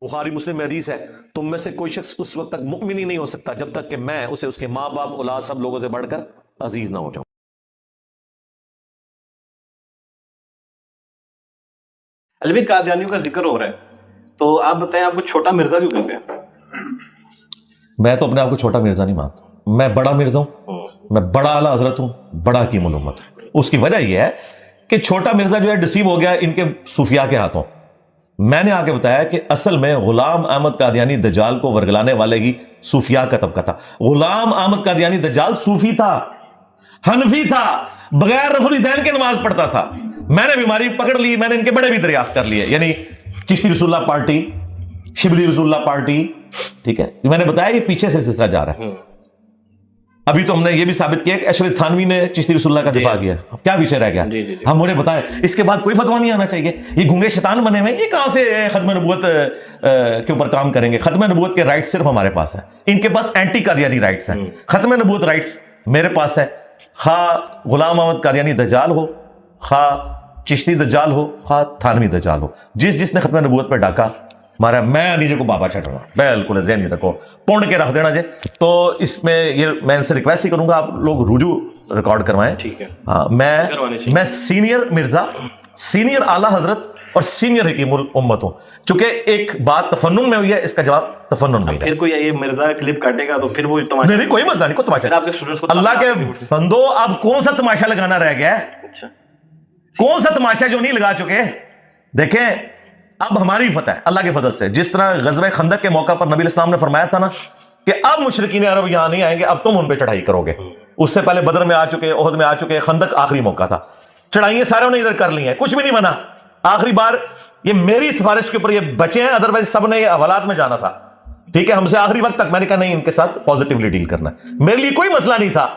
بخاری مسلم میں حدیث ہے، تم میں سے کوئی شخص اس وقت تک مؤمن ہی نہیں ہو سکتا جب تک کہ میں اسے اس کے ماں باپ اولاد سب لوگوں سے بڑھ کر عزیز نہ ہو جاؤں۔ علوی قادیانیوں کا ذکر ہو رہا ہے تو آپ بتائیں آپ کو چھوٹا مرزا کیوں کہتے ہیں؟ میں تو اپنے آپ کو چھوٹا مرزا نہیں مانتا، میں بڑا مرزا ہوں، میں بڑا اعلیٰ حضرت ہوں، بڑا حکیم الامت ہوں۔ اس کی وجہ یہ ہے کہ چھوٹا مرزا جو ہے ڈسیو ہو گیا ان کے صوفیاء کے ہاتھوں۔ میں نے آگے بتایا کہ اصل میں غلام احمد قادیانی دجال کو ورگلانے والے ہی صوفیاء کا طبقہ تھا۔ غلام احمد قادیانی دجال صوفی تھا، حنفی تھا، بغیر رفع الیدین کے نماز پڑھتا تھا۔ میں نے بیماری پکڑ لی، میں نے ان کے بڑے بھی دریافت کر لیے، یعنی چشتی رسول اللہ پارٹی، شبلی رسول اللہ پارٹی، ٹھیک ہے، میں نے بتایا یہ پیچھے سے سلسلہ جا رہا ہے۔ ابھی تو ہم نے یہ بھی ثابت کیا کہ اشرف تھانوی نے چشتی رسول اللہ کا دفاع کیا، کیا پیچھے رہ گیا؟ ہم انہیں بتائیں اس کے بعد کوئی فتویٰ نہیں آنا چاہیے۔ یہ گونگے شیطان بنے ہوئے، یہ کہاں سے ختم نبوت کے اوپر کام کریں گے؟ ختم نبوت کے رائٹس صرف ہمارے پاس ہیں، ان کے پاس اینٹی قادیانی رائٹس ہیں۔ ختم نبوت رائٹس میرے پاس ہے، خواہ غلام احمد قادیانی دجال ہو، خواہ چشتی دجال ہو، خواہ تھانوی دجال ہو، جس نے ختم نبوت پہ ڈاکا مارا، میں نیچے کو بابا چھٹ رہا، بالکل ذہن نہیں رکھو، پونڈ کے رکھ دینا جے۔ تو اس میں یہ میں ان سے ریکویسٹ ہی کروں گا آپ لوگ رجوع ریکارڈ کروائیں۔ ٹھیک ہے، ہاں، میں سینئر مرزا، سینئر اعلیٰ حضرت اور سینئر حکیم الامت ہوں۔ چونکہ ایک بات تفنن میں ہوئی ہے، اس کا جواب تفنن میں ہے۔ پھر کوئی یہ مرزا کلپ کاٹے گا تو پھر وہ تماشا نہیں، کوئی مسئلہ نہیں، کوئی تماشا۔ اللہ کے بندو، اب کون سا تماشا لگانا رہ گیا ہے؟ کون سا تماشا جو نہیں لگا چکے؟ دیکھیں اب ہماری فتح ہے اللہ کے فضل سے، جس طرح غزوہ خندق کے موقع پر نبی علیہ السلام نے فرمایا تھا نا کہ اب مشرکین عرب یہاں نہیں آئیں گے، اب تم ان پہ چڑھائی کرو گے۔ اس سے پہلے بدر میں آ چکے، احد میں آ چکے، خندق آخری موقع تھا، چڑھائیاں سارے نے ادھر کر لی ہیں، کچھ بھی نہیں بنا۔ آخری بار یہ میری سفارش کے اوپر یہ بچے ہیں، ادروائز سب نے یہ حوالات میں جانا تھا، ٹھیک ہے، ہم سے آخری وقت تک میں نے کہا نہیں، ان کے ساتھ پازیٹیولی ڈیل کرنا ہے۔ میرے لیے کوئی مسئلہ نہیں تھا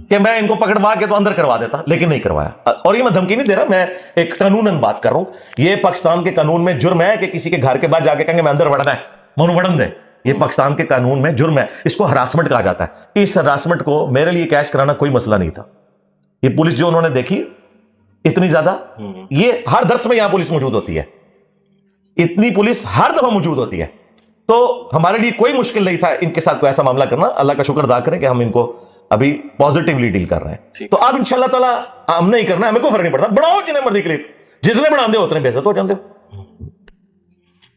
کہ میں ان کو پکڑوا کے تو اندر کروا دیتا، لیکن نہیں کروایا۔ اور یہ میں دھمکی نہیں دے رہا، میں ایک قانوناً بات کر رہا ہوں۔ یہ پاکستان کے قانون میں جرم ہے کہ کسی کے گھر کے بعد جا کے کہیں گے میں اندر وڑنا ہے، مونو وڑن دے، یہ پاکستان کے قانون میں جرم ہے، اس کو ہراسمنٹ کہا جاتا ہے۔ اس ہراسمنٹ کو میرے لیے کیش کرانا کوئی مسئلہ نہیں تھا۔ یہ پولیس جو انہوں نے دیکھی اتنی زیادہ، یہ ہر درس میں یہاں پولیس موجود ہوتی ہے، اتنی پولیس ہر دفعہ موجود ہوتی ہے، تو ہمارے لیے کوئی مشکل نہیں تھا ان کے ساتھ کوئی ایسا معاملہ کرنا۔ اللہ کا شکر ادا کریں کہ ہم ان کو ابھی پازیٹیولی ڈیل کر رہے ہیں۔ تو اب انشاءاللہ تعالیٰ ہم نے ہی کرنا ہے، ہمیں کوئی فرق نہیں پڑتا، بڑھاؤ جتنے مرضی کلپ، جتنے بڑھاندے ہو اتنے بے عزت ہو جاندے ہو۔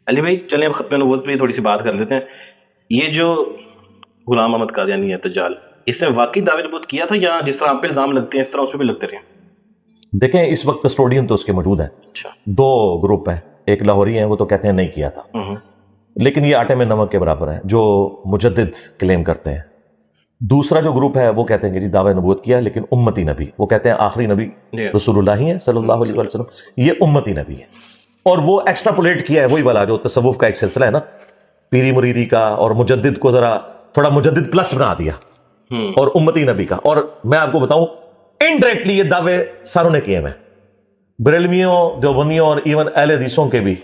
علی بھائی چلیں اب ختم نبوت پہ تھوڑی سی بات کر لیتے ہیں۔ یہ جو غلام احمد قادیانی ہے دجال، اس نے واقعی دعوی نبوت کیا تھا یا جس طرح آپ پہ الزام لگتے ہیں اس طرح اس پہ بھی لگتے رہے؟ دیکھیں اس وقت کسٹوڈین تو اس کے موجود ہیں، دو گروپ ہیں، ایک لاہوری ہیں وہ تو کہتے ہیں نہیں کیا تھا، لیکن یہ آٹے میں نمک کے برابر ہیں جو مجدد کلیم کرتے ہیں۔ دوسرا جو گروپ ہے وہ کہتے ہیں کہ جی دعوی نبوت کیا لیکن امتی نبی، وہ کہتے ہیں آخری نبی رسول اللہ ہی ہے صلی اللہ علیہ وسلم، یہ امتی نبی ہے۔ اور وہ ایکسٹراپولیٹ کیا ہے وہی والا جو تصوف کا ایک سلسلہ ہے نا، پیری مریدی کا، اور مجدد کو ذرا تھوڑا مجدد پلس بنا دیا، اور امتی نبی کا۔ اور میں آپ کو بتاؤں انڈائریکٹلی یہ دعوے ساروں نے کیے ہیں، بریلویوں، دیوبندیوں اور ایون اہل حدیثوں کے بھی،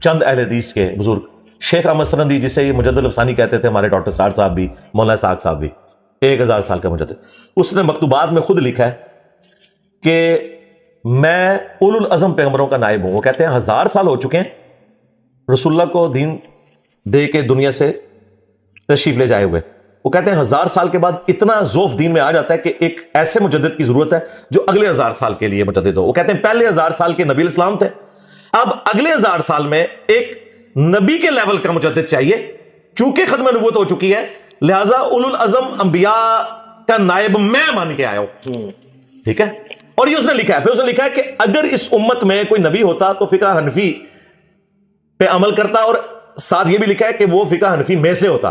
چند اہل حدیث کے بزرگ، شیخ احمد سرندی جسے یہ مجدد الافسانی کہتے تھے، ہمارے ڈاکٹر سرار صاحب بھی، مولانا اسحاق صاحب بھی، 1000 سال کا مجدد، اس نے مکتوبات میں خود لکھا ہے کہ میں اولو العزم پیغمبروں کا نائب ہوں۔ وہ کہتے ہیں 1000 سال ہو چکے ہیں رسول اللہ کو دین دے کے دنیا سے تشریف لے جائے ہوئے۔ وہ کہتے ہیں 1000 سال کے بعد اتنا ذوف دین میں آ جاتا ہے کہ ایک ایسے مجدد کی ضرورت ہے جو اگلے 1000 سال کے لیے مجدد ہو۔ وہ کہتے ہیں پہلے 1000 سال کے نبی الاسلام تھے، اب اگلے 1000 سال میں ایک نبی کے لیول کا مجدد چاہیے، چونکہ ختم نبوت ہو چکی ہے، لہٰذا اولو العزم انبیاء کا نائب میں مان کے آیا ہوں، ٹھیک ہے۔ اور یہ اس نے لکھا ہے، پھر اس نے لکھا ہے کہ اگر اس امت میں کوئی نبی ہوتا تو فقہ حنفی پہ عمل کرتا، اور ساتھ یہ بھی لکھا ہے کہ وہ فقہ حنفی میں سے ہوتا،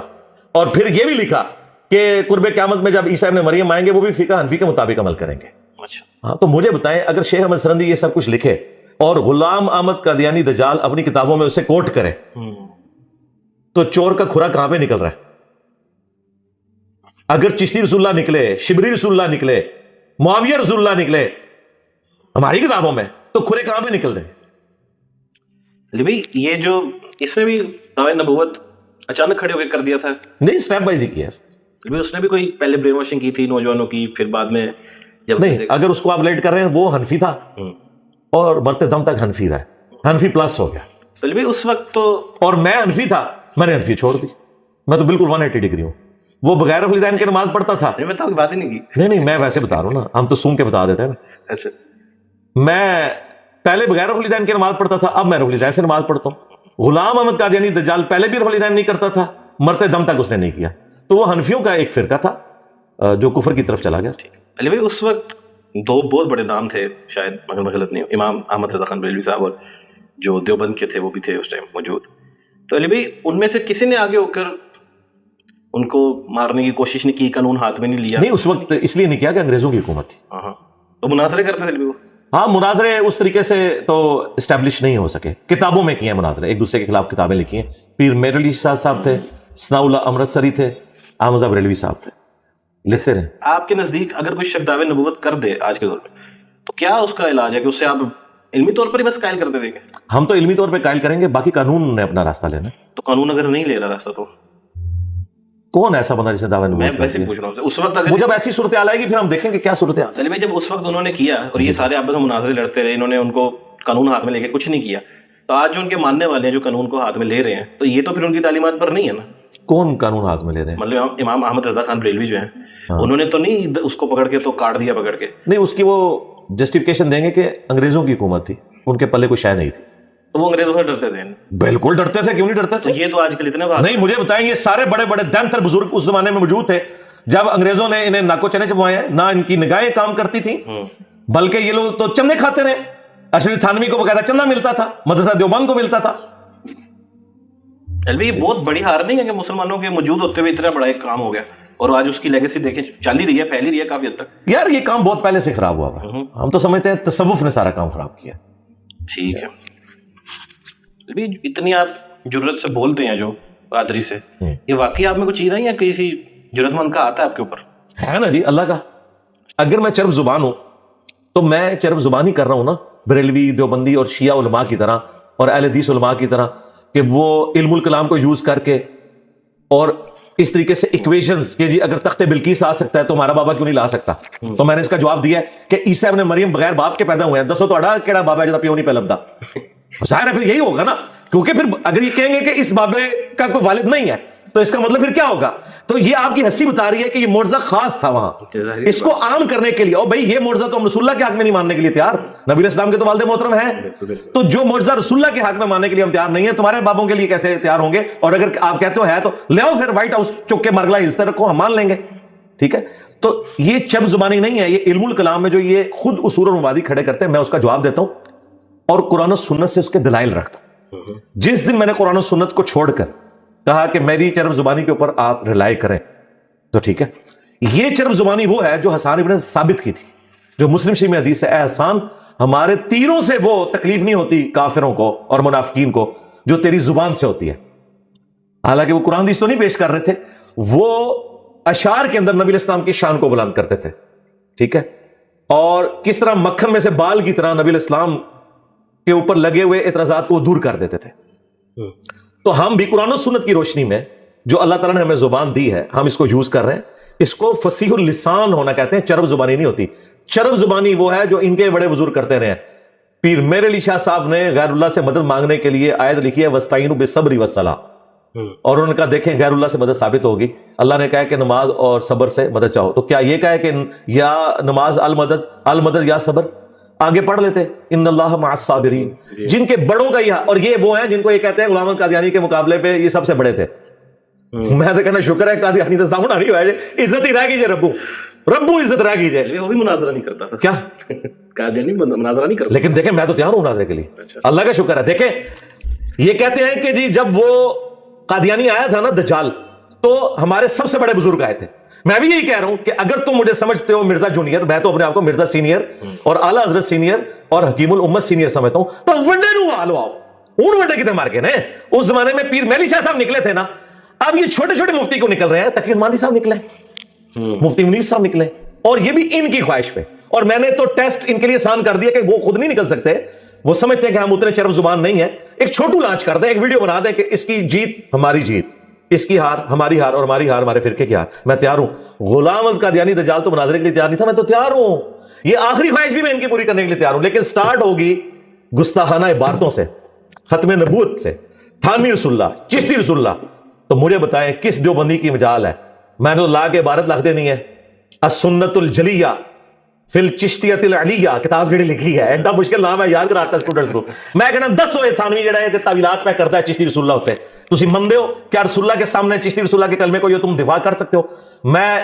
اور پھر یہ بھی لکھا کہ قرب قیامت میں جب عیسیٰ ابن مریم آئیں گے وہ بھی فقہ حنفی کے مطابق عمل کریں گے۔ ہاں، تو مجھے بتائیں اگر شیخ احمد سرندی یہ سب کچھ لکھے اور غلام احمد قادیانی دجال اپنی کتابوں میں اسے کوٹ کرے تو چور کا کھرا کہاں پہ نکل رہا ہے؟ اگر چشتی رسول اللہ نکلے، شبری رسول اللہ نکلے، معاویہ رسول اللہ نکلے ہماری کتابوں میں، تو کھرے کہاں پہ نکل رہے ہیں؟ علی بھائی یہ جو اس نے بھی دعوی نبوت اچانک کھڑے ہو کے کر دیا تھا؟ نہیں، اسٹیپ وائز ہی کیا ہے۔ اس نے بھی کوئی پہلے برین واشنگ کی تھی نوجوانوں کی، پھر بعد میں جب نہیں، اگر اس کو آپ لیٹ کر رہے ہیں وہ حنفی تھا اور مرتے دم تک حنفی رہا ہے، حنفی پلس ہو گیا، تو بھی اس وقت تو اور میں حنفی تھا, میں نے حنفی چھوڑ دی, میں تو بالکل 180 ڈگری ہوں. وہ بغیر والدین کے نماز پڑھتا تھا. میں تو بات ہی نہیں کی. نہیں میں ویسے بتا رہا ہوں نا, ہم تو سون کے بتا دیتے ہیں نا. اچھا, میں پہلے بغیر والدین کے نماز پڑھتا تھا, اب میں والدین سے نماز پڑھتا ہوں. غلام احمد قادیانی دجال پہلے بھی والدین نہیں کرتا تھا, مرتے دم تک اس نے نہیں کیا. تو وہ حنفیوں کا ایک فرقہ تھا جو کفر کی طرف چلا گیا. علی بھائی اس وقت دو بہت بڑے نام تھے شاید, مگر میں غلط نہیں ہوں, امام احمد رضا خان بریلوی صاحب اور جو دیوبند کے تھے وہ بھی تھے اس ٹائم موجود. تو علی بھائی ان میں سے کسی نے آگے ہو کر ان کو مارنے کی کوشش نہیں کی, قانون ہاتھ میں نہیں لیا؟ نہیں, اس وقت اس لیے نہیں کیا کہ انگریزوں کی حکومت تھی. ہاں, تو مناظرے کرتے تھے وہ. ہاں, مناظرے اس طریقے سے تو اسٹیبلش نہیں ہو سکے. کتابوں میں کیے ہیں مناظرے, ایک دوسرے کے خلاف کتابیں لکھی ہیں. پیر میر علی شاہ صاحب تھے, ثناء اللہ امرتسری تھے, احمد صاحب بریلوی صاحب تھے, لکھتے رہے. آپ کے نزدیک اگر کوئی شخص دعوے نبوت کر دے آج کے دور میں, تو کیا اس کا علاج ہے کہ اسے آپ علمی طور پر ہی بس قائل کرتے دیں گے؟ ہم تو علمی طور پہ قائل کریں گے, باقی قانون نے اپنا راستہ لینا. تو قانون اگر نہیں لے رہا راستہ, تو کون ایسا بندہ جسے دعوی میں نبوت ویسے پوچھ رہا ہوں اس وقت اگر وہ جب ایسی صورتحال آئے گی پھر ہم دیکھیں کہ کیا صورتحال. چلیے بھائی, جب اس وقت انہوں نے کیا اور یہ سارے آپس میں مناظرے لڑتے رہے, انہوں نے ان کو قانون ہاتھ میں لے کے کچھ نہیں کیا, تو آج جو ان کے ماننے والے ہیں جو قانون کو ہاتھ میں لے رہے ہیں, تو یہ تو پھر ان کی تعلیمات پر نہیں ہے نا. کون قانون ہاتھ میں لے رہے ہیں؟ مطلب امام احمد رضا خان بریلوی جو ہیں, انہوں نے تو نہیں اس کو پکڑ کے تو کاٹ دیا پکڑ کے. نہیں, اس کی وہ جسٹیفیکیشن دیں گے کہ انگریزوں کی حکومت تھی, ان کے پلے کوئی شے نہیں تھی. تو وہ انگریزوں سے ڈرتے تھے؟ بالکل ڈرتے تھے, کیوں نہیں ڈرتے تھے. یہ تو آج کل اتنے بات نہیں, مجھے بتائیں, یہ سارے بڑے بڑے دینتر بزرگ اس زمانے میں موجود تھے جب انگریزوں نے انہیں ناکو چنے چبوائے ہیں. نہ ان کی نگاہیں کام کرتی تھیں, بلکہ یہ لوگ تو چندے کھاتے رہے. اشرف تھانوی کو باقاعدہ چندہ ملتا تھا, مدرسہ دیوبند کو ملتا تھا. یہ بہت بڑی ہار نہیں ہے کہ مسلمانوں کے موجود ہوتے ہوئے اتنا بڑا ایک کام ہو گیا, اور آج اس کی لیگیسی دیکھیں چل ہی رہی ہے, پھیل ہی رہی ہے کافی حد تک. یار یہ کام بہت پہلے سے خراب ہوا ہوا, ہم تو سمجھتے ہیں تصوف نے سارا کام خراب کیا. ٹھیک ہے, اتنی آپ جرت سے بولتے ہیں جو پادری سے, یہ واقعی آپ میں کچھ چیز ہے یا کسی جرت مند کا آتا ہے آپ کے اوپر؟ ہے نا جی, اللہ کا. اگر میں چرب زبان ہوں تو میں چرب زبان ہی کر رہا ہوں نا, بریلوی دیوبندی اور شیعہ علماء کی طرح اور اہل حدیث علماء کی طرح, کہ وہ علم الکلام کو یوز کر کے اور اس طریقے سے ایکویشنز کہ جی اگر تخت بلقیس آ سکتا ہے تو ہمارا بابا کیوں نہیں لا سکتا. تو میں نے اس کا جواب دیا ہے کہ عیسیٰ ابن مریم بغیر باپ کے پیدا ہوئے ہیں, دسو تو کیڑا بابا ہے جدا پیو نہیں پہ لبدا. ظاہر ہے پھر یہی ہوگا نا, کیونکہ پھر اگر یہ کہیں گے کہ اس بابے کا کوئی والد نہیں ہے تو اس کا مطلب پھر کیا ہوگا. تو یہ آپ کی ہنسی بتا رہی ہے کہ یہ معجزہ خاص تھا وہاں, اس کو عام کرنے کے لیے. اور بھائی یہ معجزہ تو ہم رسول اللہ کے حق میں نہیں ماننے کے لیے تیار, نبی علیہ السلام کے تو والد محترم ہیں, تو جو معجزہ رسول اللہ کے حق میں ماننے کے لیے ہم تیار نہیں ہیں, تمہارے بابوں کے لیے کیسے تیار ہوں گے. اور اگر آپ کہتے ہو ہے تو لے آؤ پھر وائٹ ہاؤس چک کے مرگلا ہلتے رکھو, ہم مان لیں گے. ٹھیک ہے, تو یہ چب زبانی نہیں ہے, یہ علم الکلام میں جو یہ خود اصول اور مبادی کھڑے کرتے ہیں, میں اس کا جواب دیتا ہوں اور قرآن و سنت سے اس کے دلائل رکھتا ہوں. جس دن میں نے قرآن و سنت کو چھوڑ کر کہا کہ میری چرب زبانی کے اوپر آپ رلائے کریں, تو ٹھیک ہے. یہ چرب زبانی وہ ہے جو حسان ابن ثابت کی تھی, جو مسلم شریف میں حدیث ہے, اے حسان ہمارے تیروں سے وہ تکلیف نہیں ہوتی کافروں کو اور منافقین کو جو تیری زبان سے ہوتی ہے. حالانکہ وہ قرآن حدیث تو نہیں پیش کر رہے تھے, وہ اشعار کے اندر نبی الاسلام کی شان کو بلند کرتے تھے. ٹھیک ہے, اور کس طرح مکھن میں سے بال کی طرح نبی الاسلام کے اوپر لگے ہوئے اعتراضات کو دور کر دیتے تھے. تو ہم بھی قرآن و سنت کی روشنی میں جو اللہ تعالیٰ نے ہمیں زبان دی ہے, ہم اس کو یوز کر رہے ہیں. اس کو فصیح اللسان ہونا کہتے ہیں, چرب زبانی نہیں ہوتی. چرب زبانی وہ ہے جو ان کے بڑے بزرگ کرتے رہے ہیں. پیر میر علی شاہ صاحب نے غیر اللہ سے مدد مانگنے کے لیے آیت لکھی ہے وَاسْتَعِینُوا بِالصَّبْرِ وَالصَّلَاةِ, اور انہوں نے کہا دیکھیں غیر اللہ سے مدد ثابت ہوگی. اللہ نے کہا کہ نماز اور صبر سے مدد چاہو, تو کیا یہ کہا ہے کہ یا نماز المدد یا صبر؟ آگے پڑھ لیتے ان اللہ مع الصابرین, جن کے بڑوں کا یہ, اور یہ وہ ہیں جن کو یہ کہتے ہیں غلام احمد قادیانی کے مقابلے پہ یہ سب سے بڑے تھے. میں تو کہنا شکر ہے قادیانی تو سامنا نہیں ہوا ہے, عزت ہی رہ گئی ربو عزت رہ گئی. وہ بھی مناظرہ نہیں کرتا تھا کیا, قادیانی مناظرہ نہیں کرتا, لیکن دیکھیں میں تو تیار ہوں مناظرے کے لیے, اللہ کا شکر ہے. دیکھیں یہ کہتے ہیں کہ جی جب وہ قادیانی آیا تھا نا دجال, تو ہمارے سب سے بڑے بزرگ آئے تھے. میں بھی یہی کہہ رہا ہوں کہ اگر تم مجھے سمجھتے ہو مرزا جونیئر, میں تو اپنے آپ کو مرزا سینئر اور اعلیٰ حضرت سینئر اور حکیم الامت سینئر سمجھتا ہوں, تو ونڈے نو آلو آؤ اون ونڈے کتنے مار کے نا. اس زمانے میں پیر مہدی شاہ صاحب نکلے تھے نا, اب یہ چھوٹے چھوٹے مفتی کو نکل رہے ہیں, تقی عثمانی صاحب نکلے, مفتی منیر صاحب نکلے, اور یہ بھی ان کی خواہش پہ. اور میں نے تو ٹیسٹ ان کے لیے آسان کر دیا کہ وہ خود نہیں نکل سکتے, وہ سمجھتے ہیں کہ ہم اتنے چرب زبان نہیں ہیں. ایک چھوٹو لانچ کر دیں, ایک ویڈیو بنا دیں کہ اس کی جیت ہماری جیت, اس کی ہار ہماری ہار, اور ہماری ہار ہمارے فرقے کی ہار. میں تیار ہوں. غلام احمد قادیانی دجال تو مناظرے کے لیے تیار نہیں تھا, میں تو تیار ہوں. یہ آخری خواہش بھی میں ان کی پوری کرنے کے لیے تیار ہوں, لیکن سٹارٹ ہوگی گستاخانہ عبارتوں سے, ختم نبوت سے, تھانوی رسول اللہ, چشتی رسول اللہ, تو مجھے بتائیں کس دیوبندی کی مجال ہے؟ میں نے تو لا کے عبارت لکھ دینی ہے, السنت الجلیہ فی الچشتیۃ العلیہ کتاب جڑی لکھی ہے, ایڈا مشکل نام ہے یاد کراتا اسٹوڈنٹس کو. میں کہنا 10 ہوئے تھانوی جڑا ہے تعویلات پہ کرتا ہے چشتی رسول اللہ ہوتے ہیں, تسی مندے ہو کیا رسول اللہ کے سامنے چشتی رسول اللہ کے کلمے کو یہ تم دفاع کر سکتے ہو؟ میں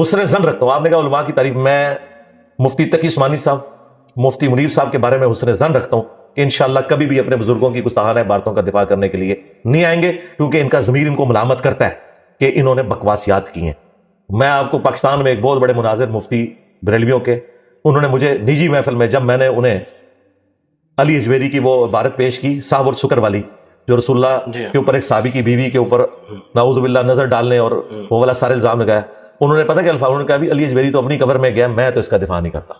حسن ظن رکھتا ہوں, آپ نے کہا علماء کی تعریف, میں مفتی تقی عثمانی صاحب, مفتی منیر صاحب کے بارے میں حسن ظن رکھتا ہوں کہ انشاءاللہ کبھی بھی اپنے بزرگوں کی گستاخانہ عبارتوں کا دفاع کرنے کے لیے نہیں آئیں گے, کیونکہ ان کا ضمیر ان کو ملامت کرتا ہے کہ انہوں نے بکواسیات کی ہیں. میں آپ کو پاکستان میں ایک بہت بڑے مناظر مفتی بریلویوں کے, انہوں نے مجھے نجی محفل میں, جب میں نے انہیں علی اجویری کی وہ عبارت پیش کی صاحب اور شکر والی, جو رسول اللہ کے اوپر ایک صحابی کی بیوی کے اوپر نعوذ باللہ نظر ڈالنے اور وہ والا سارے الزام لگایا, انہوں نے پتہ کہ الفاظ, انہوں نے کہا بھی علی اجویری تو اپنی قبر میں گیا, میں تو اس کا دفاع نہیں کرتا.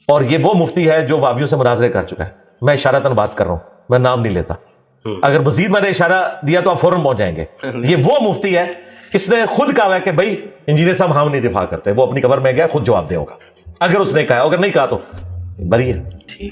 اور یہ وہ مفتی ہے جو وابیوں سے مناظرے کر چکا ہے, میں اشارتاً بات کر رہا ہوں, میں نام نہیں لیتا, اگر مزید میں نے اشارہ دیا تو آپ فوراً پہنچ جائیں گے. یہ وہ مفتی ہے, اس نے خود کہا ہے کہ بھائی انجینئر صاحب ہم نہیں دفاع کرتے, وہ اپنی قبر میں گیا, خود جواب دے ہوگا اگر اس نے کہا, اگر نہیں کہا تو بری ہے.